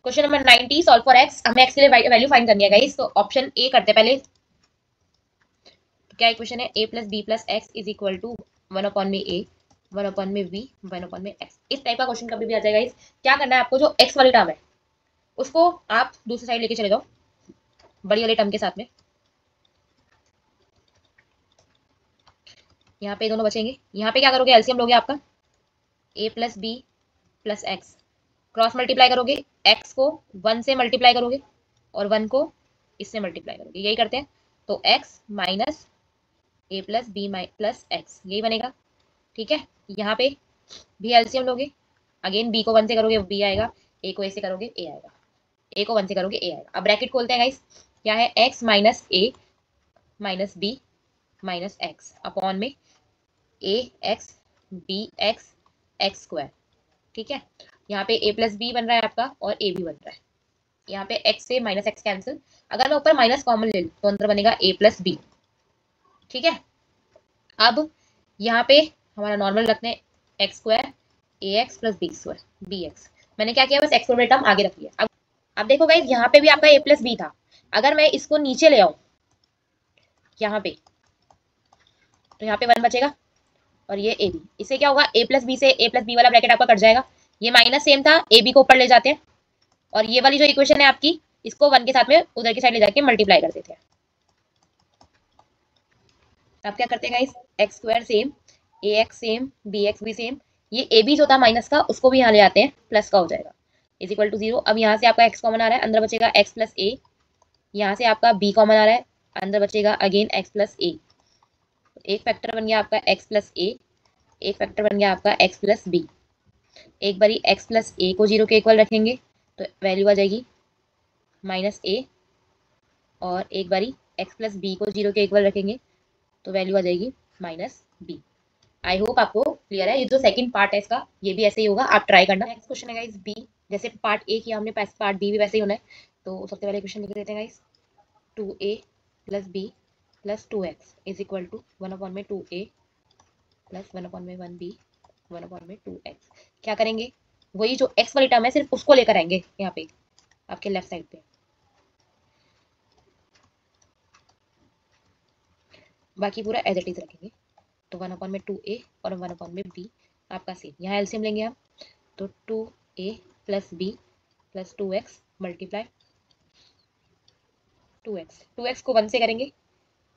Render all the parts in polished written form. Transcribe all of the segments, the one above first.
Question number 90 solve for x. हमें x के लिए वैल्यू फाइंड करनी है गाइस, तो ऑप्शन ए करते हैं पहले। तो क्या इक्वेशन है, a plus b plus x is equal to 1/में ए 1/में बी 1/में एक्स। इस टाइप का क्वेश्चन कभी भी आ जाएगा गाइस। क्या करना है आपको, जो एक्स वाली टर्म है उसको आप दूसरी साइड लेके चले जाओ, बड़ी वाली टर्म के साथ में। यहाँ पे दोनों बचेंगे। यहाँ पे क्या करोगे, एलसीएम लोगे आपका a plus b plus x, cross multiply करोगे, एक्स को 1 से मल्टीप्लाई करोगे और 1 को इससे मल्टीप्लाई करोगे, यही करते हैं। तो एक्स माइनस ए प्लस बी प्लस एक्स, यही बनेगा। ठीक है, यहाँ पे भी एलसीएम लोगे, अगेन बी को 1 से करोगे बी आएगा, ए को ए से करोगे ए आएगा, ए को 1 से करोगे ए आएगा। अब ब्रैकेट खोलते हैं गाइस, क्या है, x minus a minus b minus x upon में a x b x x square. ठीक है, यहाँ पे a प्लस बी बन रहा है आपका और a भी बन रहा है। यहाँ पे x से माइनस एक्स कैंसिल, अगर मैं ऊपर माइनस कॉमन ले लूँ तो अंदर बनेगा a प्लस बी। ठीक है, अब यहाँ पे हमारा नॉर्मल रखते हैं x square a x plus b square b x. मैंने क्या किया, बस एक्स वाला टर्म आगे रख लिया। अब देखो गाइस, यहाँ पे भी आपका a प्लस बी था, अगर मैं इसको नीचे ले आऊँ यहाँ पे, तो यहाँ पे 1 बचेगा और ये ए बी। इससे क्या होगा, a प्लस बी से a प्लस बी वाला ब्रैकेट आपका कट जाएगा, ये माइनस सेम था, ए बी को ऊपर ले जाते हैं और ये वाली जो इक्वेशन है आपकी, इसको 1 के साथ में उधर की साइड ले जाके मल्टीप्लाई कर देते हैं। अब क्या करते हैं गाइस, एक्स स्क्वायर सेम, ए एक्स सेम, बी एक्स भी सेम, ये ए बी जो था माइनस का उसको भी यहाँ ले आते हैं, प्लस का हो जाएगा, इज इक्वल टू 0। अब यहाँ से आपका एक्स कॉमन आ रहा है, अंदर बचेगा एक्स प्लस ए, यहाँ से आपका बी कॉमन आ रहा है, अंदर बचेगा अगेन एक्स प्लस ए। एक फैक्टर बन गया आपका एक्स प्लस ए, एक फैक्टर बन गया आपका एक्स प्लस बी। एक बारी एक्स प्लस ए को 0 के इक्वल रखेंगे तो वैल्यू आ जाएगी माइनस ए, और एक बारी एक्स प्लस बी को 0 के इक्वल रखेंगे तो वैल्यू आ जाएगी माइनस बी। आई होप आपको क्लियर है। ये जो सेकंड पार्ट है इसका, ये भी ऐसे ही होगा, आप ट्राई करना। नेक्स्ट क्वेश्चन है गाइस बी, जैसे पार्ट ए किया हमने, पार्ट बी भी वैसे ही होना है। तो सबसे पहले क्वेश्चन लिख देते हैं guys, 2a plus b plus 2x is equal to 1/में 2a प्लस 1/में 1b 1/में 2x। क्या करेंगे, वही जो x वाली टर्म है सिर्फ उसको लेकर आएंगे यहाँ पे आपके लेफ्ट साइड पे, बाकी पूरा एज इट इज रखेंगे। तो 1/में 2a और 1/में b आपका सेम, यहाँ एलसीएम लेंगे हम, तो 2a plus b plus 2x multiply 2x को 1 से करेंगे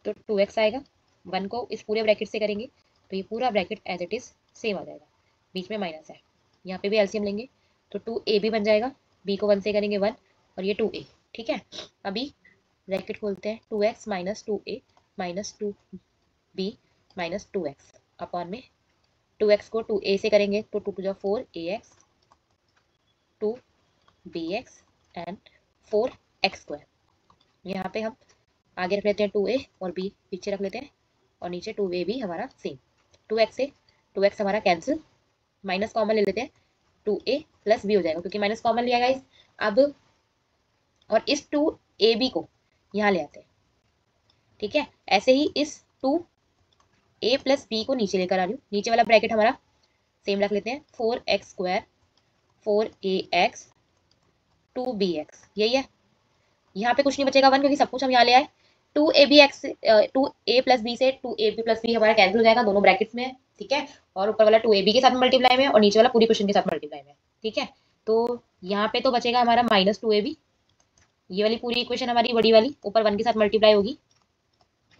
तो 2x आएगा, 1 को इस पूरे ब्रैकेट से करेंगे तो ये पूरा bracket as it is same आ जाएगा, बीच में माइनस है। यहाँ पे भी एलसीएम लेंगे तो 2a भी बन जाएगा, b को 1 से करेंगे 1 और ये 2a। ठीक है, अभी ब्रैकेट खोलते हैं, 2x minus 2a minus 2b minus 2x upon में 2x को 2a से करेंगे तो 2 to 4 ax 2bx and 4x square. यहाँ पे हम आगे रख लेते हैं 2a और b पीछे रख लेते हैं और नीचे 2a भी हमारा सेम। 2x से 2x हमारा कैंसिल, माइनस कॉमन ले लेते हैं, 2a प्लस b हो जाएगा क्योंकि माइनस कॉमन लिया गाइस। अब और इस 2ab को यहाँ ले आते हैं। ठीक है, ऐसे ही इस 2a प्लस b को नीचे लेकर आ रही हूँ, नीचे वाला ब्रैकेट हमारा सेम रख लेते हैं, 4x स्क्वायर 4ax 2bx, यही है। यहाँ पे कुछ नहीं बचेगा 1 क्योंकि सब कुछ हम यहाँ ले आए। 2a प्लस बी से 2ab प्लस बी हमारा कैंसिल हो जाएगा, दोनों ब्रैकेट्स में है। ठीक है, और ऊपर वाला 2ab के साथ मल्टीप्लाई में और नीचे वाला पूरी क्वेश्चन के साथ मल्टीप्लाई में। ठीक है, तो यहाँ पे तो बचेगा हमारा माइनस 2ab, ये वाली पूरी इक्वेशन हमारी बड़ी वाली ऊपर 1 के साथ मल्टीप्लाई होगी,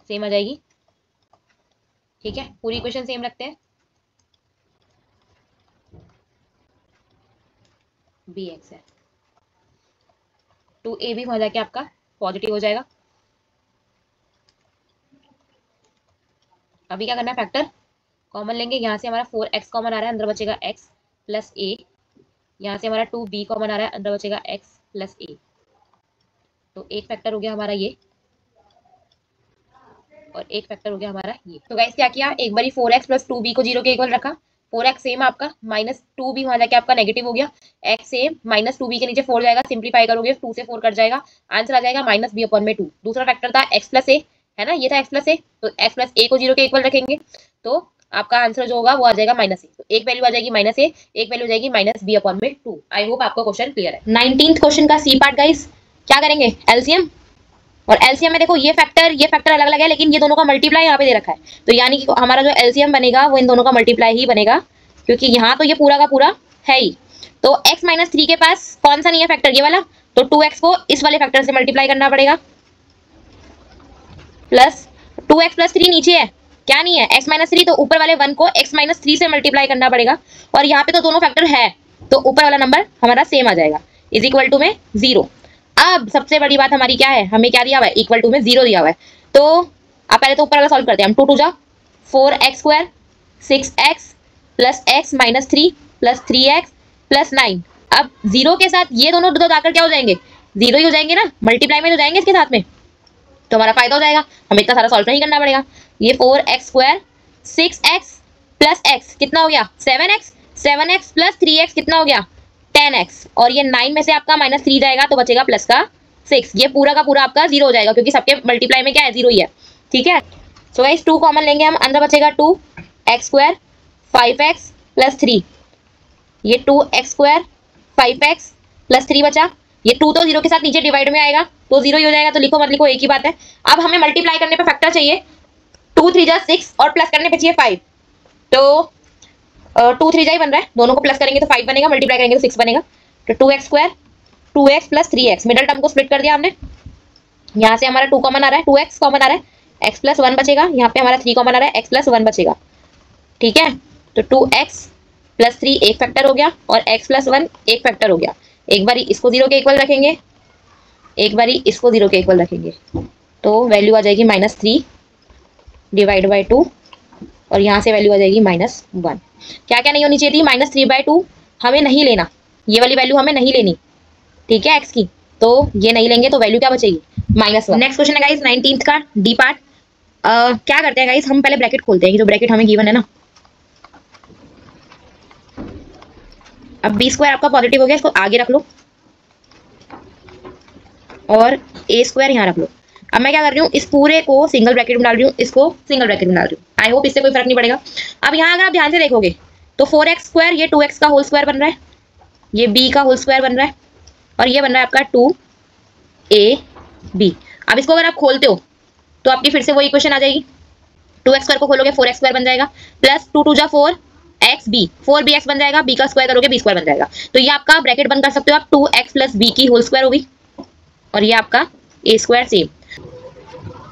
सेम आ जाएगी। ठीक है, पूरी इक्वेशन सेम रखते हैं, bx है, 2ab वहां जाके आपका पॉजिटिव हो जाएगा। अभी क्या करना है, फैक्टर कॉमन लेंगे, यहाँ से हमारा 4x कॉमन आ रहा है, अंदर बचेगा x प्लस a, यहाँ से हमारा 2b कॉमन आ रहा है, अंदर बचेगा x प्लस a। तो एक फैक्टर हो गया हमारा ये और एक फैक्टर हो गया हमारा ये। तो गाइस क्या किया, एक बारी 4x प्लस 2b को 0 के इक्वल रखा, 4x सेम आपका, माइनस 2b वहां जाके आपका नेगेटिव हो गया, x सेम, माइनस 2b के नीचे 4 जाएगा, सिंप्लीफाई करोगे 2 से 4 कट जाएगा, आंसर आ जाएगा माइनस b अपॉन में 2। दूसरा फैक्टर था x प्लस a, है ना, ये था x प्लस a, तो x प्लस a को 0 के इक्वल रखेंगे। तो आपका आंसर जो होगा वो आ जाएगा -a। तो एक वैल्यू आ जाएगी -a, एक वैल्यू जाएगी -b/2। आई होप आपको क्वेश्चन क्लियर है। 19th क्वेश्चन का सी पार्ट गाइस, क्या करेंगे एलसीएम। और एलसीएम में देखो ये फैक्टर अलग अलग है, लेकिन ये दोनों का मल्टीप्लाई यहाँ पे दे रखा है, तो यानी कि हमारा जो एलसीएम बनेगा वो इन दोनों का मल्टीप्लाई ही बनेगा, क्योंकि यहाँ तो ये पूरा का पूरा है ही। तो x - 3 के पास कौन सा नहीं है फैक्टर, ये वाला, तो 2x को इस वाले फैक्टर से मल्टीप्लाई करना पड़ेगा, प्लस 2x + 3 नीचे है, क्या नहीं है x - 3, तो ऊपर वाले 1 को x - 3 से मल्टीप्लाई करना पड़ेगा, और यहाँ पे तो दोनों फैक्टर है, तो ऊपर वाला नंबर हमारा सेम आ जाएगा, इज इक्वल टू में 0। अब सबसे बड़ी बात हमारी क्या है, हमें क्या दिया हुआ है, इक्वल टू में 0 दिया हुआ है। तो आप पहले तो ऊपर वाला सॉल्व करते हैं हम, 2 × 2 = 4x² 6x + x - 3 + 3x + 9। अब 0 के साथ ये दोनों दो जाकर क्या हो जाएंगे, 0 ही हो जाएंगे ना, मल्टीप्लाई में तो जाएंगे इसके साथ में, तो हमारा फायदा हो जाएगा, हमें इतना सारा सॉल्व नहीं करना पड़ेगा। ये 4x² 6x + x कितना हो गया 7x, 7x + 3x कितना हो गया 10x, और ये 9 में से आपका -3 जाएगा तो बचेगा प्लस का 6। ये पूरा का पूरा आपका 0 हो जाएगा, क्योंकि सबके मल्टीप्लाई में क्या है 0 ही है, ठीक है। सो गाइस 2 कॉमन लेंगे हम, अंदर बचेगा 2x² 5x + 3, ये 2x² 5x + 3 बचा, ये 2 तो 0 के साथ नीचे डिवाइड में आएगा, तो 0 ही हो जाएगा, तो लिखो मत लिखो एक ही बात है। अब हमें मल्टीप्लाई करने पे फैक्टर चाहिए, 2 3 = 6 और प्लस करने पे चाहिए 5, तो 2 3 जा ही बन रहा है, दोनों को प्लस करेंगे तो 5 बनेगा, मल्टीप्लाई करेंगे तो 6 बनेगा, तो 2x² 2x + 3x, middle term को स्प्लिट कर दिया हमने, यहाँ से हमारा 2 कॉमन आ रहा है, 2x कॉमन आ रहा है, x + 1 बचेगा, यहाँ पे हमारा 3 कॉमन आ रहा है, x + 1 बचेगा, ठीक है। तो 2x + 3 एक फैक्टर हो गया, और x + 1 एक फैक्टर हो गया, एक बारी इसको 0 के इक्वल रखेंगे, एक बारी इसको 0 के इक्वल रखेंगे, तो वैल्यू आ जाएगी -3 / 2, और यहाँ से वैल्यू आ जाएगी -1। क्या क्या नहीं होनी चाहिए थी, -3/2 हमें नहीं लेना, ये वाली वैल्यू हमें नहीं लेनी, ठीक है, x की, तो ये नहीं लेंगे, तो वैल्यू क्या बचेगी -1। नेक्स्ट क्वेश्चन है गाइस 19th का डी पार्ट। क्या करते हैं गाइस, हम पहले ब्रैकेट खोलते हैं, जो ब्रैकेट हमें गिवन है ना, अब b² आपका पॉजिटिव हो गया, इसको आगे रख लो, और a² यहाँ रख लो। अब मैं क्या कर रही हूँ, इस पूरे को सिंगल ब्रैकेट में डाल रही हूँ, इसको सिंगल ब्रैकेट में डाल रही हूँ, आई होप इससे कोई फर्क नहीं पड़ेगा। अब यहाँ अगर आप ध्यान से देखोगे तो 4x² ये 2x का होल स्क्वायर बन रहा है, ये b का होल स्क्वायर बन रहा है, और ये बन रहा है आपका 2ab। अब इसको अगर आप खोलते हो तो आपकी फिर से वो इक्वेशन आ जाएगी, 2x² को खोलोगे 4x² बन जाएगा, प्लस 2 2 जा 4xb 4bx बन जाएगा, b का स्क्वायर करोगे b² बन जाएगा, तो ये आपका ब्रैकेट बंद कर सकते हो आप, 2x + b की होल स्क्वायर होगी, और ये आपका a² सेम,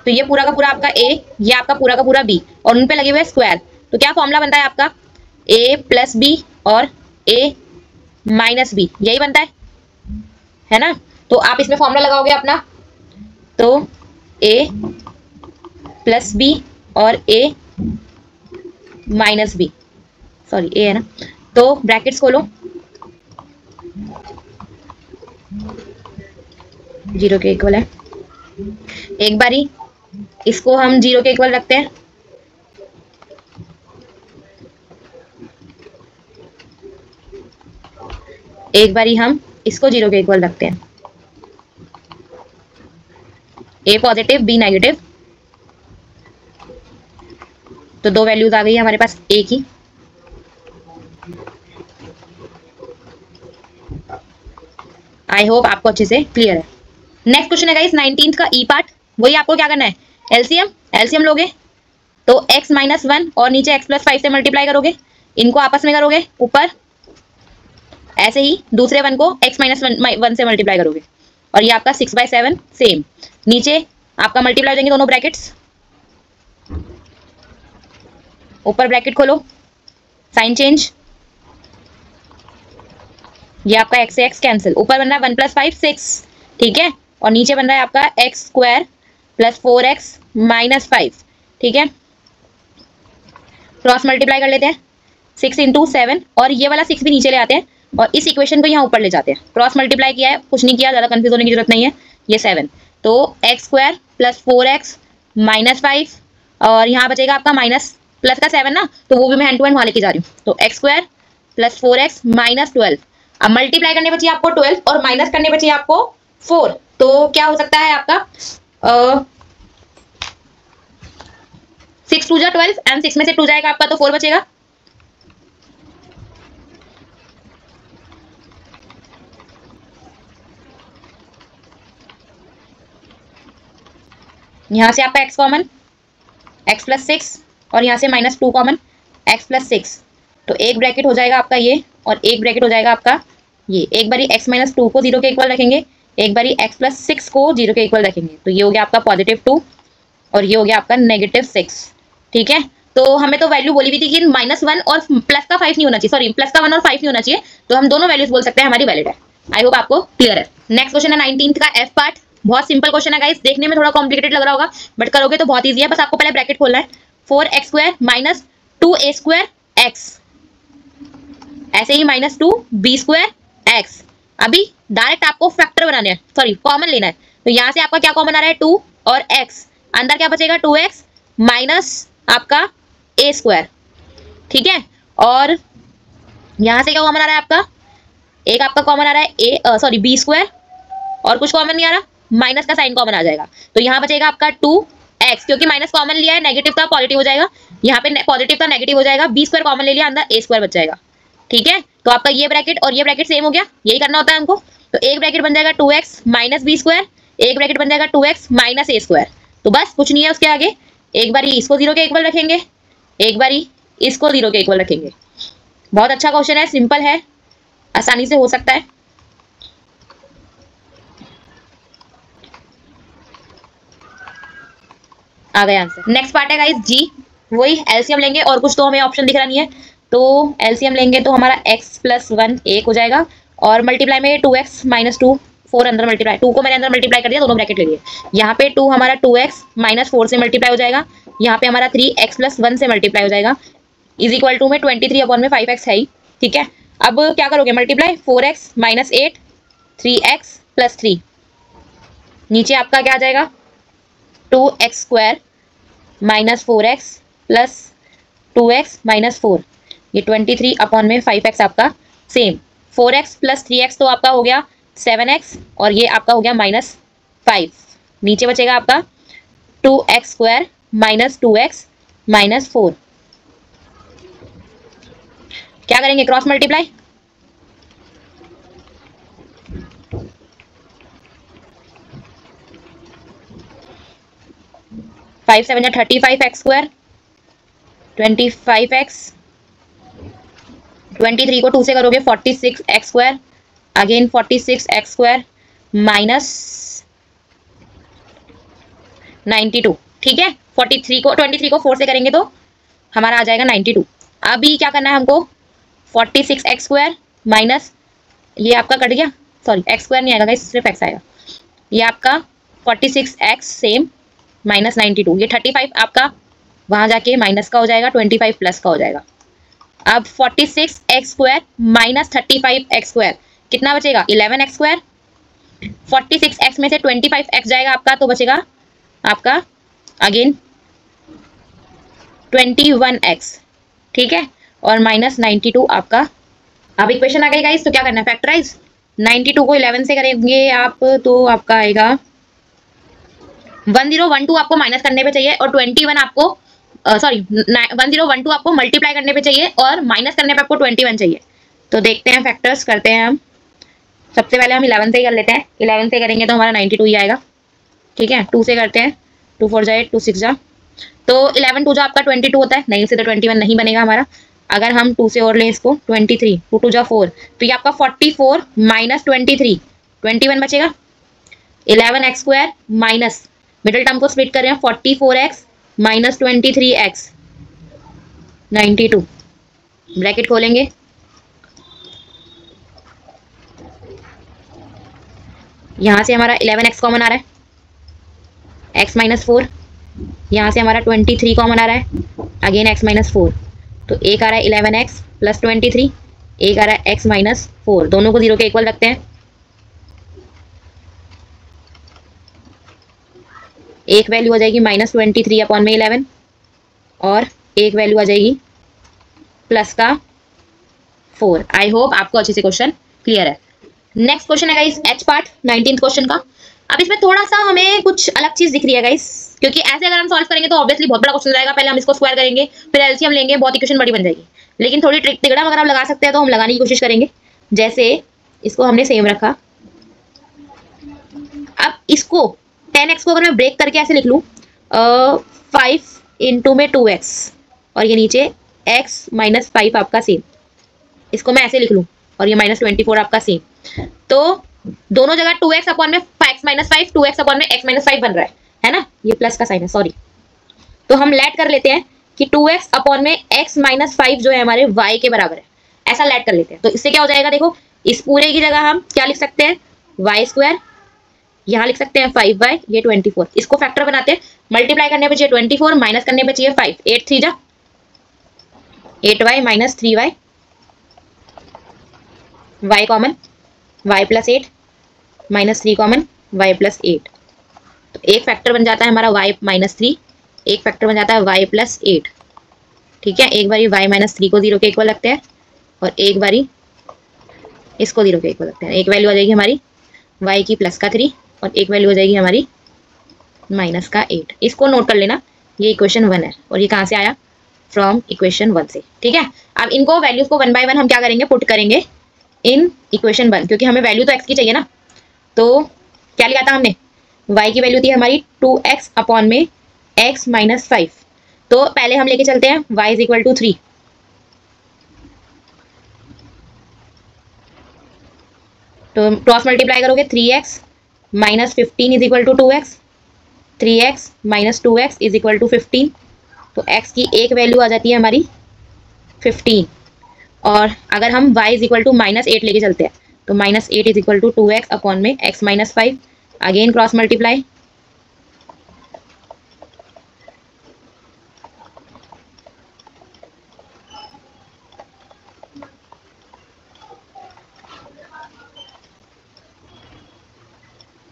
तो ये पूरा का पूरा आपका a, ये आपका पूरा का पूरा b, और उन पे लगे हुए स्क्वायर, तो क्या फॉर्मूला बनता है आपका a + b और a - b, यही बनता है ना। तो आप इसमें फॉर्मूला लगाओगे अपना, तो a + b और a - b, सॉरी a है ना, तो ब्रैकेट्स खोलो, 0 के इक्वल है, एक बारी इसको हम 0 के इक्वल रखते हैं, एक बारी हम इसको 0 के इक्वल रखते हैं, a पॉजिटिव b नेगेटिव, तो दो वैल्यूज आ गई है हमारे पास a की। आई होप आपको अच्छे से क्लियर है। नेक्स्ट क्वेश्चन है गाइस 19th का ई पार्ट, वही आपको क्या करना है, एलसीएम लोगे, तो x - 1 और नीचे x + 5 से मल्टीप्लाई करोगे, इनको आपस में करोगे ऊपर, ऐसे ही दूसरे 1 को x - 1 से मल्टीप्लाई करोगे, और ये आपका 6/7 सेम, नीचे आपका मल्टीप्लाई हो जाएंगे दोनों ब्रैकेट्स, ऊपर ब्रैकेट खोलो, साइन चेंज, ये आपका x से x कैंसिल, ऊपर बन रहा है 1 + 5 6, ठीक है, और नीचे बन रहा है आपका x² + 4x - 5, ठीक है, क्रॉस मल्टीप्लाई कर लेते हैं, 6 × 7, और ये वाला 6 भी नीचे ले आते हैं, और इस इक्वेशन को यहाँ ऊपर ले जाते हैं, क्रॉस मल्टीप्लाई किया है, कुछ नहीं किया, ज्यादा कंफ्यूज होने की जरूरत नहीं है, ये 7, तो x² + 4x - 5, और यहाँ बचेगा आपका माइनस प्लस का 7 ना, तो वो भी मैं हैंड टू हैंड वहां लेके जा रही हूँ, तो x² + 4x - 12, अब मल्टीप्लाई करने बची आपको 12 और माइनस करने बची आपको 4, तो क्या हो सकता है आपका 6 2 जा 12 एंड 6 में से 2 जाएगा आपका तो 4 बचेगा। यहां से आपका x कॉमन, x प्लस 6 और यहाँ से -2 कॉमन, x प्लस 6। तो एक ब्रैकेट हो जाएगा आपका ये और एक ब्रैकेट हो जाएगा आपका ये। एक बारी x माइनस 2 को 0 के इक्वल रखेंगे, एक बारी x प्लस 6 को 0 के इक्वल रखेंगे। तो ये हो गया आपका +2 और ये हो गया आपका -6। ठीक है, तो हमें तो वैल्यू बोली हुई थी कि -1 और प्लस का 5 नहीं होना चाहिए, सॉरी प्लस का 1 और 5 नहीं होना चाहिए। तो हम दोनों वैल्यूज बोल सकते हैं, हमारी वैलिड है। आई होप आपको क्लियर है। नेक्स्ट क्वेश्चन है 19th का F पार्ट। बहुत सिंपल क्वेश्चन है गाइस, देखने में थोड़ा कॉम्प्लिकेटेड लग रहा होगा बट करोगे तो बहुत ईजी है। बस आपको पहले ब्रैकेट खोलना है, 4x² माइनस 2a² x, ऐसे ही -2b² x। अभी डायरेक्ट आपको फैक्टर बनाने हैं, सॉरी कॉमन लेना है। तो यहाँ से आपका क्या कॉमन आ रहा है 2 और x, अंदर क्या बचेगा 2x माइनस आपका a²। ठीक है, और यहाँ से क्या कॉमन आ रहा है आपका, एक आपका कॉमन आ रहा है b² और कुछ कॉमन नहीं आ रहा, माइनस का साइन कॉमन आ जाएगा। तो यहाँ बचेगा आपका 2x, क्योंकि माइनस कॉमन लिया है, नेगेटिव का पॉजिटिव हो जाएगा, यहाँ पे पॉजिटिव का नेगेटिव हो जाएगा, b² कॉमन ले लिया, अंदर a² बच जाएगा। ठीक है, तो आपका ये ब्रैकेट और ये ब्रैकेट सेम हो गया, यही करना होता है हमको। तो एक ब्रैकेट बन जाएगा 2x माइनस b², एक ब्रैकेट बन जाएगा 2x माइनस a²। तो बस कुछ नहीं है उसके आगे, एक बारी इसको 0 के इक्वल रखेंगे, एक बारी इसको 0 के इक्वल रखेंगे। बहुत अच्छा क्वेश्चन है, सिंपल है, आसानी से हो सकता है। आ गया आंसर। नेक्स्ट पार्ट है गाइस जी, वही एलसीएम लेंगे और कुछ तो हमें ऑप्शन दिख रहा नहीं है। तो एलसीएम लेंगे तो हमारा x प्लस 1 1 हो जाएगा और मल्टीप्लाई में 2x माइनस 2, 4 अंदर मल्टीप्लाई, 2 को मैंने अंदर मल्टीप्लाई कर दिया, दोनों ब्रैकेट ले लिए। यहाँ पे 2 हमारा 2x माइनस 4 से मल्टीप्लाई हो जाएगा, यहाँ पे हमारा 3x प्लस 1 से मल्टीप्लाई हो जाएगा, इज इक्वल टू में 23 अपॉन में 5x है ही। ठीक है, अब क्या करोगे multiply, 4x minus 8, 3x plus 3, नीचे आपका क्या आ जाएगा 2x² minus 4x plus 2x minus 4, ये 23 अपॉन में 5x आपका सेम, 4x प्लस 3x तो आपका हो गया 7x और ये आपका हो गया -5। नीचे बचेगा आपका 2x² माइनस 2x माइनस 4। क्या करेंगे क्रॉस मल्टीप्लाई, 5 7 35x², 25x, 23 को 2 से करोगे 46x² अगेन 46x² माइनस 92। ठीक है, 23 को 4 से करेंगे तो हमारा आ जाएगा 92। अभी क्या करना है हमको, 46x² माइनस, ये आपका कट गया, सॉरी x² नहीं आएगा, सिर्फ x आएगा, ये आपका 46x सेम माइनस 92, ये 35 आपका वहां जाके माइनस का हो जाएगा, 25 प्लस का हो जाएगा। अब 46x² माइनस 35x² कितना बचेगा 11x², 46x में से 25x जाएगा आपका तो बचेगा आपका अगेन 21x। ठीक है, और माइनस 92 आपका। अब इक्वेशन आ गई गाइस, तो क्या करना है फैक्टराइज, 92 को 11 से करेंगे आप तो आपका आएगा 1012 आपको माइनस करने पे चाहिए और 21 आपको 1012 आपको मल्टीप्लाई करने पे चाहिए और माइनस करने पे आपको 21 चाहिए। तो देखते हैं फैक्टर्स करते हैं हम। सबसे पहले हम 11 से ही कर लेते हैं, 11 से करेंगे तो हमारा 92 ही आएगा। ठीक है, 2 से करते हैं, 2 4 जा 8, 2 6 जा, तो 11 2 जा आपका 22 होता है, नहीं से तो 21 नहीं बनेगा हमारा। अगर हम 2 से और लें इसको 23, 2 2 जा 4, तो ये आपका 44 माइनस 23, 21 बचेगा। 11x² माइनस, मिडिल टर्म को स्प्लिट कर रहे हैं, 44x माइनस 23x 92, ब्रैकेट खोलेंगे, यहां से हमारा 11x कॉमन आ रहा है, x माइनस 4, यहाँ से हमारा 23 कॉमन आ रहा है, अगेन x माइनस 4, तो एक आ रहा है 11x प्लस 23, एक आ रहा है x माइनस 4, दोनों को 0 के इक्वल रखते हैं। एक वैल्यू आ जाएगी -23 अपॉन में 11 और एक वैल्यू आ जाएगी प्लस का 4। आई होप आपको अच्छे से क्वेश्चन क्लियर है। नेक्स्ट क्वेश्चन है guys H part 19th question का। अब इसमें थोड़ा सा हमें कुछ अलग चीज दिख रही है गाइस, क्योंकि ऐसे अगर हम सॉल्व करेंगे तो ऑब्वियसली बहुत बड़ा क्वेश्चन जाएगा। पहले हम इसको स्क्वायर करेंगे, फिर एलसीएम लेंगे, बहुत इक्वेशन बड़ी बन जाएगी। लेकिन थोड़ी ट्रिक तिगड़ा अगर आप लगा सकते हैं तो हम लगाने की कोशिश करेंगे। जैसे इसको हमने सेम रखा, अब इसको 10x को अगर मैं ब्रेक करके ऐसे लिख लूँ 5 इंटू में 2x और ये नीचे x माइनस 5 आपका सेम, इसको मैं ऐसे लिख लूँ और ये माइनस 24 आपका सेम, तो दोनों जगह 2x अपॉन में x माइनस 5 2x अपॉन में x माइनस 5 बन रहा है ना, ये प्लस का साइन है सॉरी। तो हम लेट कर लेते हैं कि 2x अपॉन में x माइनस 5 जो है हमारे y के बराबर है, ऐसा लेट कर लेते हैं। तो इससे क्या हो जाएगा, देखो इस पूरे की जगह हम क्या लिख सकते हैं y स्क्वायर, यहाँ लिख सकते हैं 5y, ये 24, इसको फैक्टर बनाते हैं। मल्टीप्लाई करने पे चाहिए 24, माइनस करने पे चाहिए 5, 8 3 जा 8y minus 3y, y common, y plus 8 minus 3 common, y plus 8। तो एक फैक्टर बन जाता है हमारा y माइनस 3, एक फैक्टर बन जाता है y प्लस 8। ठीक है, एक बारी y माइनस 3 को 0 के इक्वल लगते हैं और एक बारी इसको 0 के इक्वल लगते हैं। एक वैल्यू आ जाएगी हमारी y की प्लस का 3 और एक वैल्यू हो जाएगी हमारी माइनस का 8। इसको नोट कर लेना, ये इक्वेशन 1 है और ये कहाँ से आया, फ्रॉम इक्वेशन 1 से। ठीक है, अब इनको वैल्यूज को 1 बाय 1 हम क्या करेंगे, पुट करेंगे इन इक्वेशन 1, क्योंकि हमें वैल्यू तो x की चाहिए ना। तो क्या लिया था हमने, y की वैल्यू थी हमारी 2x अपॉन में x माइनस 5। तो पहले हम लेके चलते हैं y इज इक्वल टू 3, तो क्रॉस मल्टीप्लाई करोगे 3x minus 15 is equal to 2x, 3x minus 2x is equal to 15। तो x की एक वैल्यू आ जाती है हमारी 15, और अगर हम y is equal to minus 8 लेके चलते हैं तो minus 8 is equal to 2x upon में x minus 5, again cross multiply,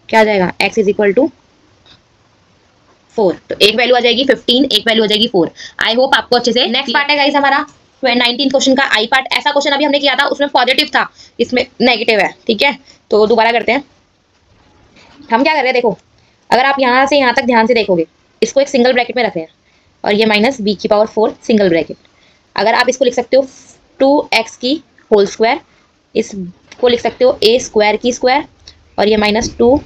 क्या आ जाएगा x इज इक्वल टू 4। तो एक वैल्यू आ जाएगी 15, एक वैल्यू आ जाएगी 4। आई होप आपको अच्छे से। नेक्स्ट पार्ट है गाइस हमारा 19 क्वेश्चन का आई पार्ट। ऐसा क्वेश्चन अभी हमने किया था, उसमें पॉजिटिव था, इसमें नेगेटिव है। ठीक है, तो दोबारा करते हैं। हम क्या कर रहे हैं, देखो अगर आप यहाँ से यहाँ तक ध्यान से देखोगे, इसको एक सिंगल ब्रैकेट में रख रहे हैं और ये माइनस बी की पावर 4 सिंगल ब्रैकेट। अगर आप इसको लिख सकते हो 2x की होल स्क्वायर, इसको लिख सकते हो a स्क्वायर की स्क्वायर और ये माइनस 2ab।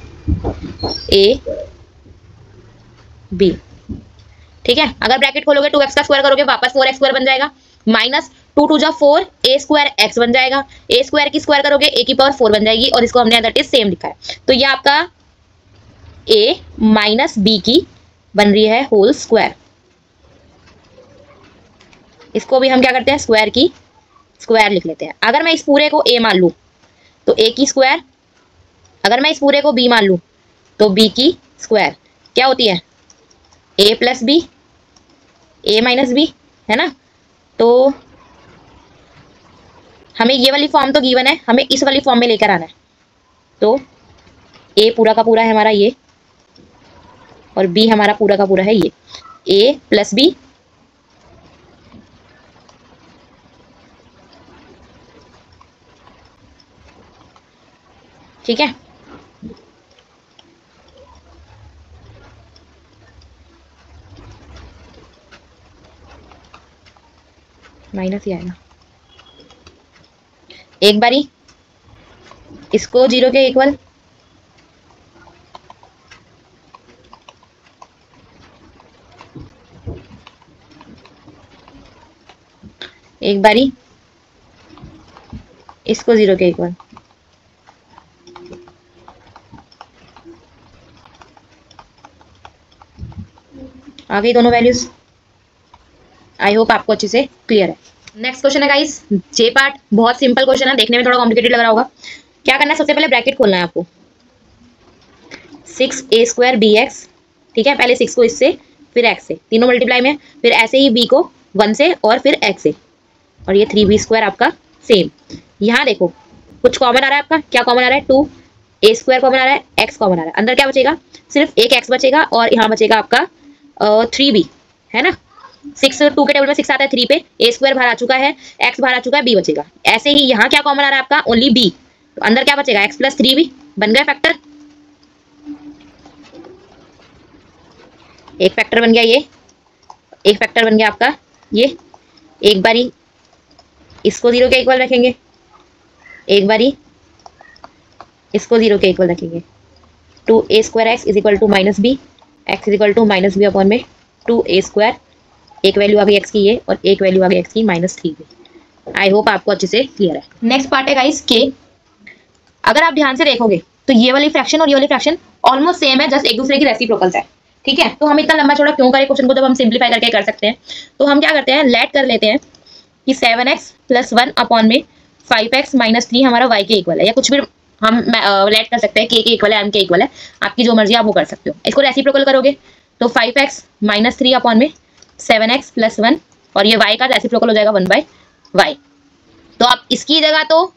ठीक है, अगर ब्रैकेट खोलोगे 2x का स्क्वायर करोगे वापस 4x स्क्वायर बन जाएगा, माइनस 2 2 जा 4 a स्क्वायर x बन जाएगा, a स्क्वायर की स्क्वायर करोगे a की पावर 4 बन जाएगी और इसको हमने दैट इज सेम लिखा है। तो ये आपका a माइनस b की बन रही है होल स्क्वायर। इसको भी हम क्या करते हैं, स्क्वायर की स्क्वायर लिख लेते हैं। अगर मैं इस पूरे को a मान लूं तो a की स्क्वायर, अगर मैं इस पूरे को b मान लूं तो b की स्क्वायर क्या होती है, a plus b, a minus b, है ना। तो हमें ये वाली फॉर्म तो गिवन है, हमें इस वाली फॉर्म में लेकर आना है। तो a पूरा का पूरा है हमारा ये और b हमारा पूरा का पूरा है ये, a प्लस बी ठीक है। माइनस ही आएगा, एक बारी इसको 0 के इक्वल, एक बारी इसको 0 के इक्वल। आ गई दोनों वैल्यूज। आई होप आपको अच्छे से क्लियर है। नेक्स्ट क्वेश्चन है गाइस जे पार्ट। बहुत सिंपल क्वेश्चन है, देखने में थोड़ा कॉम्प्लिकेटेड लग रहा होगा। क्या करना है, सबसे पहले ब्रैकेट खोलना है आपको, 6a स्क्वायर bx। ठीक है, पहले 6 को इससे फिर x से, तीनों मल्टीप्लाई में, फिर ऐसे ही b को 1 से और फिर x से, और ये 3b स्क्वायर आपका सेम। यहाँ देखो कुछ कॉमन आ रहा है आपका, क्या कॉमन आ रहा है, 2a स्क्वायर कॉमन आ रहा है, x कॉमन आ रहा है। अंदर क्या बचेगा, सिर्फ एक x बचेगा और यहाँ बचेगा आपका 3b, है ना। 6 2 के टेबल में 6 आता है 3 पे, a स्क्वायर बाहर आ चुका है, x बाहर आ चुका है, b बचेगा। ऐसे ही यहाँ क्या कॉमन आ रहा है आपका, ओनली b, तो अंदर क्या बचेगा, x प्लस 3b, बन गया फैक्टर। एक फैक्टर बन गया ये, एक फैक्टर बन गया आपका ये। एक बारी इसको 0 के इक्वल रखेंगे, एक बारी इसको 0 के इक्वल रखेंगे। 2a² is equal to minus b, x is equal to minus b upon में 2a²। एक वैल्यू आ गई एक्स की ये, और एक वैल्यू आ गई एक्स की -3 की। आई होप आपको अच्छे से क्लियर है। नेक्स्ट पार्ट है गाइस के। अगर आप ध्यान से देखोगे तो ये वाली फ्रैक्शन और ये वाली फ्रैक्शन ऑलमोस्ट सेम है, जस्ट एक दूसरे की रेसिप्रोकल्स है। ठीक है, तो हम इतना लंबा चौड़ा क्यों करें क्वेश्चन को, जब हम सिंप्लीफाई करके कर सकते हैं। तो हम क्या करते हैं, लेट कर लेते हैं कि 7x + 1 अपॉन में 5x - 3 हमारा y के इक्वल है, या कुछ भी हम लेट कर सकते हैं, k के इक्वल है, m के इक्वल है, आपकी जो मर्जी आप वो कर सकते हो। इसको रेसिप्रोकल करोगे तो 5x - 3 अपॉन में 7x + 1, और ये y का रेसिप्रोकल हो जाएगा 1/y। तो आप इसकी जगह तो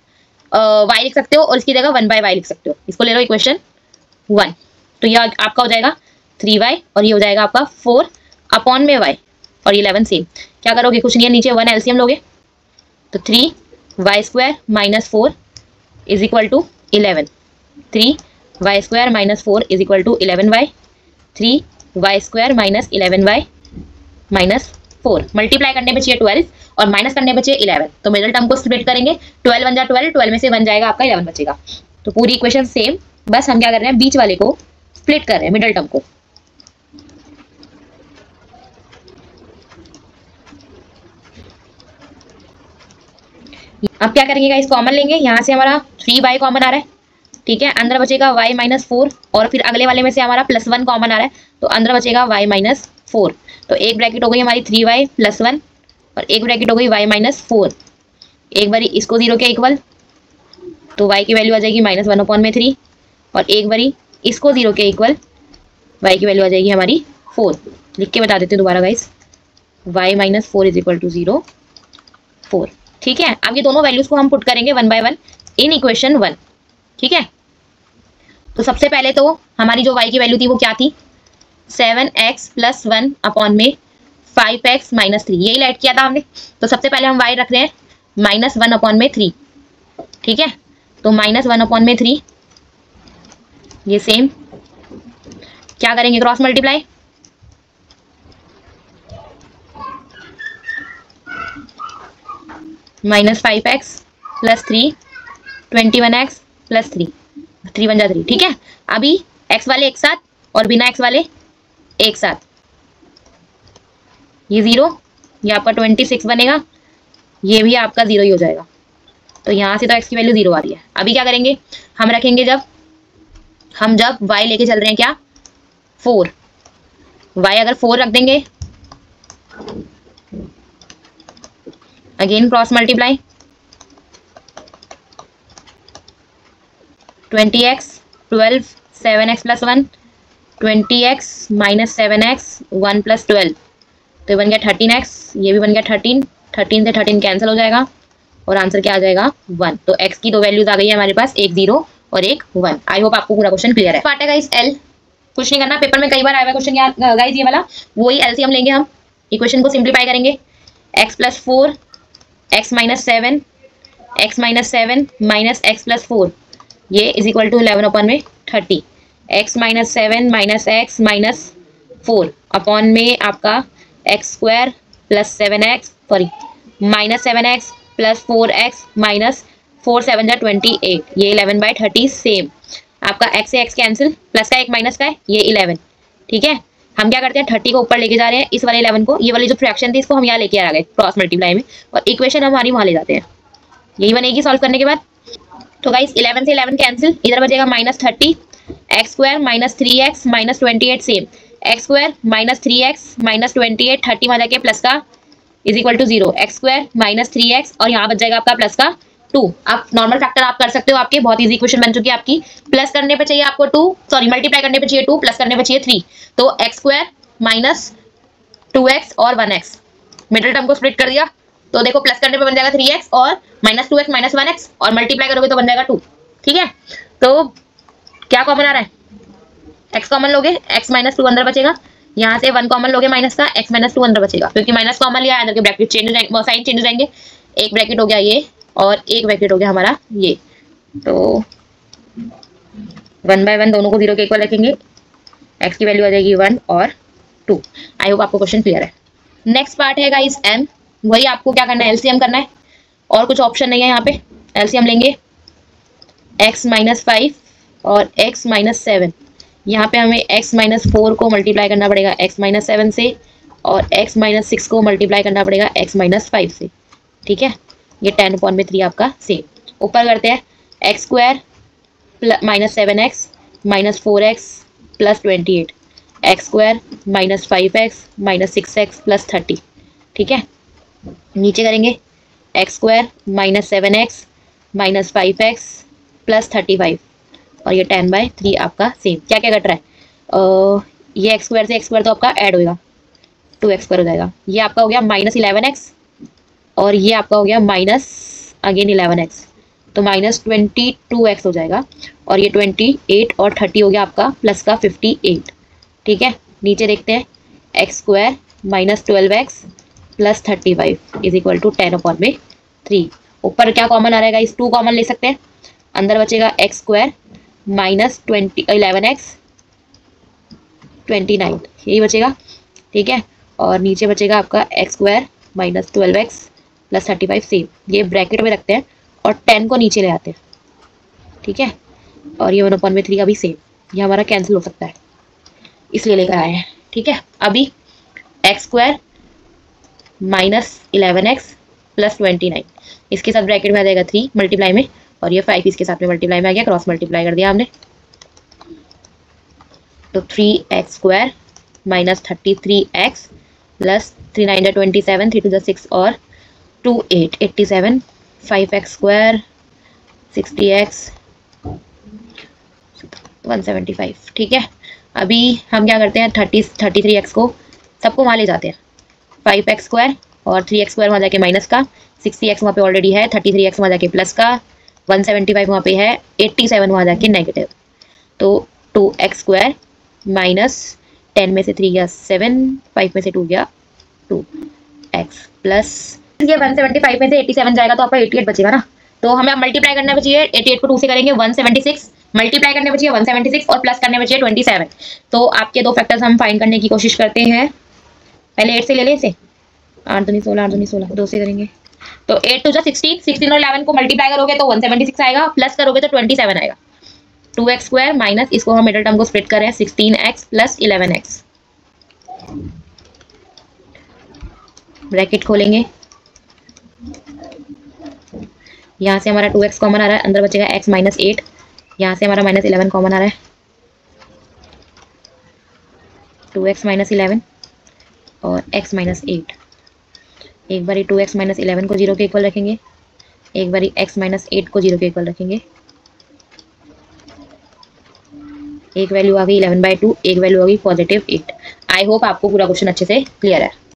y लिख सकते हो और इसकी जगह 1/y लिख सकते हो। इसको ले लो इक्वेशन 1। तो ये आपका हो जाएगा 3y, और ये हो जाएगा आपका 4 अपॉन में y, और ये 11 सेम। क्या करोगे, कुछ नहीं है, नीचे 1 एलसीएम लोगे तो 3y² - 4 is equal to 11। 3y² - 4 is equal to 11y। 3y² - 11y - 4 multiply करने बचे 12 और माइनस करने बचे 11। तो मिडिल टर्म को स्प्लिट करेंगे, 12 × 1 = 12, 12 में से 1 जाएगा आपका 11 बचेगा। तो पूरी इक्वेशन सेम, बस हम क्या कर रहे हैं, बीच वाले को स्प्लिट कर रहे हैं, मिडिल टर्म को। अब क्या करेंगे गाइस, कॉमन लेंगे, यहाँ से हमारा 3y कॉमन आ रहा है। ठीक है, अंदर बचेगा y - 4, और फिर अगले वाले में से हमारा +1 कॉमन आ रहा है, तो अंदर बचेगा y - 4। तो एक ब्रैकेट हो गई हमारी 3y + 1, और एक ब्रैकेट हो गई y - 4। एक बारी इसको 0 के इक्वल, तो y की वैल्यू आ जाएगी -1/3, और एक बारी इसको 0 के इक्वल, y की वैल्यू आ जाएगी हमारी 4। लिख के बता देते हैं दोबारा guys, y - 4 is equal to 0, 4। ठीक है, अब ये दोनों वैल्यूज को हम पुट करेंगे 1 by 1 इन इक्वेशन 1। ठीक है, तो सबसे पहले तो हमारी जो y की वैल्यू थी वो क्या थी, 7x + 1 अपॉन में 5x - 3, यही लेट किया था हमने। तो सबसे पहले हम y रख रहे हैं -1/3। ठीक है, तो -1/3, ये सेम क्या करेंगे, क्रॉस मल्टीप्लाई, -5x + 3, 21x + 3, 3 × 3। ठीक है, अभी x वाले एक साथ और बिना x वाले एक साथ, ये 0, ये आपका 26 बनेगा, ये भी आपका 0 ही हो जाएगा। तो यहाँ से तो x की वैल्यू 0 आ रही है। अभी क्या करेंगे, हम रखेंगे जब y लेके चल रहे हैं क्या, 4, y अगर 4 रख देंगे, again cross multiply, 20x 12 7x + 1, 20x - 7x 1 + 12, तो ये बन गया 13x, ये भी बन गया 13, 13 से 13 कैंसिल हो जाएगा, और आंसर क्या आ जाएगा 1। तो x की दो वैल्यूज आ गई है हमारे पास, एक 0 और एक 1। आई होप आपको पूरा क्वेश्चन क्लियर है। पार्ट है गाइस L, कुछ नहीं करना, पेपर में कई बार आया हुआ क्वेश्चन गाइस ये वाला, वही एलसीएम लेंगे हम, इक्वेशन को सिंप्लीफाई करेंगे, x + 4 x - 7 x - 7 - x + 4, ये is equal to 11/30। x - 7 - x - 4 upon में आपका x² + 7x, sorry -7x + 4x - 4 7 = 28, ये 11/30 सेम। आपका x से x कैंसिल, प्लस का एक माइनस का है, ये 11। ठीक है, हम क्या करते हैं, 30 को ऊपर लेके जा रहे हैं, इस वाले 11 को, ये वाली जो फ्रैक्शन थी इसको हम यहाँ लेके आ गए क्रॉस मल्टीप्लाई में, और इक्वेशन हम हमारी वहाँ ले जाते हैं, यही बनेगी सॉल्व करने के बाद। तो गाइस 11 से 11 कैंसिल, इधर बचेगा -30, x² - 3x - 28 same, x² - 3x - 28, 30 में जाके प्लस का is equal to 0, x² - 3x, और यहाँ बच जाएगा आपका प्लस का 2। आप नॉर्मल फैक्टर आप कर सकते हो, आपके बहुत इजी इक्वेशन बन चुकी है आपकी। प्लस करने पे चाहिए आपको 2, सॉरी मल्टीप्लाई करने पे चाहिए 2, प्लस करने पे चाहिए 3, तो x² - 2x और 1x, मिडिल टर्म को स्प्लिट कर दिया, तो देखो प्लस करने पे बन जाएगा 3x और -2x - 1x, और मल्टीप्लाई करोगे तो बन जाएगा 2। ठीक है, तो क्या कॉमन आ रहा है, x कॉमन लोगे, x - 2 अंदर बचेगा, यहाँ से 1 कॉमन लोगे माइनस का, x - 2 अंदर बचेगा, क्योंकि माइनस कॉमन लिया है, अंदर के ब्रैकेट चेंज हो जाएंगे, साइन चेंज हो जाएंगे। एक ब्रैकेट हो गया ये, और एक ब्रैकेट हो गया हमारा ये, तो 1/1 दोनों को 0 के इक्वल रखेंगे, x की वैल्यू आ जाएगी 1 और 2। आई होप आपको क्वेश्चन क्लियर है। नेक्स्ट पार्ट है गाइस m, वही आपको क्या करना है, एलसीएम करना है, और कुछ ऑप्शन नहीं है यहाँ पे। एलसीएम लेंगे x माइनस 5 और x माइनस 7, यहाँ पे हमें x माइनस 4 को मल्टीप्लाई करना पड़ेगा x माइनस 7 से, और x माइनस 6 को मल्टीप्लाई करना पड़ेगा x माइनस 5 से। ठीक है, ये 10/3 आपका सेम। ऊपर करते हैं x square minus 7x minus 4x plus 28, x square minus 5x minus 6x plus 30। ठीक है, नीचे करेंगे x square minus 7x minus 5x plus 35, और ये 10/3 आपका सेम। क्या क्या कट रहा है, ये एक्स स्क्वायर से एक्स स्क्वायर तो आपका ऐड होगा, 2x स्क्वायर हो जाएगा। ये आपका हो गया माइनस 11x, और ये आपका हो गया माइनस अगेन 11x, तो माइनस 22x हो जाएगा। और ये 28 और 30 हो गया आपका प्लस का 58। ठीक है, नीचे देखते हैं x square minus 12x plus 35 is equal to 10/3। ऊपर क्या कॉमन आ रहेगा, इस 2 कॉमन ले सकते हैं, अंदर बचेगा एक्स स्क्वायर माइनस 11x 29, यही बचेगा। ठीक है, और नीचे बचेगा आपका x square minus 12x plus 35 same. ये ब्रैकेट में रखते हैं और 10 को नीचे ले आते हैं। ठीक है, और ये 1/3 का भी सेम, ये हमारा कैंसिल हो सकता है, इसलिए लेकर आए हैं। ठीक है, अभी x square minus 11x plus 29, इसके साथ ब्रैकेट में आ जाएगा 3 मल्टीप्लाई में, और ये 5 इसके साथ में मल्टीप्लाई में आ गया, क्रॉस मल्टीप्लाई कर दिया हमने, तो 3x square minus 33x plus 3 9 27, 3 2 6 और 2 8 87, 5x स्क्वायर 60x 175। ठीक है, अभी हम क्या करते हैं, 33x को सबको वहाँ ले जाते हैं, 5x स्क्वायर और 3x स्क्वायर वहाँ जाके माइनस का, 60x वहाँ पे ऑलरेडी है, 33x वहाँ जाके प्लस का, 175 वहाँ पे है, 87 वहाँ जाके नेगेटिव, तो 2x स्क्वायर माइनस 10 में से 3 गया 7, 5 में से 2 गया 2x प्लस ये 175 में से 87 जाएगा तो आपका 88 बचेगा ना, तो हमें अब मल्टीप्लाई करने बचिए 88 को 2 से करेंगे 176, मल्टीप्लाई करने बचिए 176 और प्लस करने बचिए 27। तो आपके दो फैक्टर्स हम फाइंड करने की कोशिश करते हैं। पहले 8 से ले लें इसे, 8 दूनी 16, 8 दूनी 16, 2 से करेंगे तो 8 टू 16, 16 और 11 को मल्टीप्लाई करोगे तो 176 आएगा, प्लस करोगे तो 27 आएगा। 2x स्क्वायर माइनस, इसको हम मिडिल टर्म को स्प्लिट करें, 16x प्लस 11x, ब्रैकेट खोलेंगे, यहाँ से हमारा 2x कॉमन आ रहा है, अंदर बचेगा x माइनस 8, यहाँ से हमारा माइनस 11 कॉमन आ रहा है, 2x माइनस 11 और x माइनस 8। एक बारी 2x माइनस 11 को 0 के इक्वल रखेंगे, एक बारी x माइनस 8 को 0 के इक्वल रखेंगे। एक वैल्यू आ गई 11/2, एक वैल्यू आ गई +8। आई होप आपको पूरा क्वेश्चन अच्छे से क्लियर है।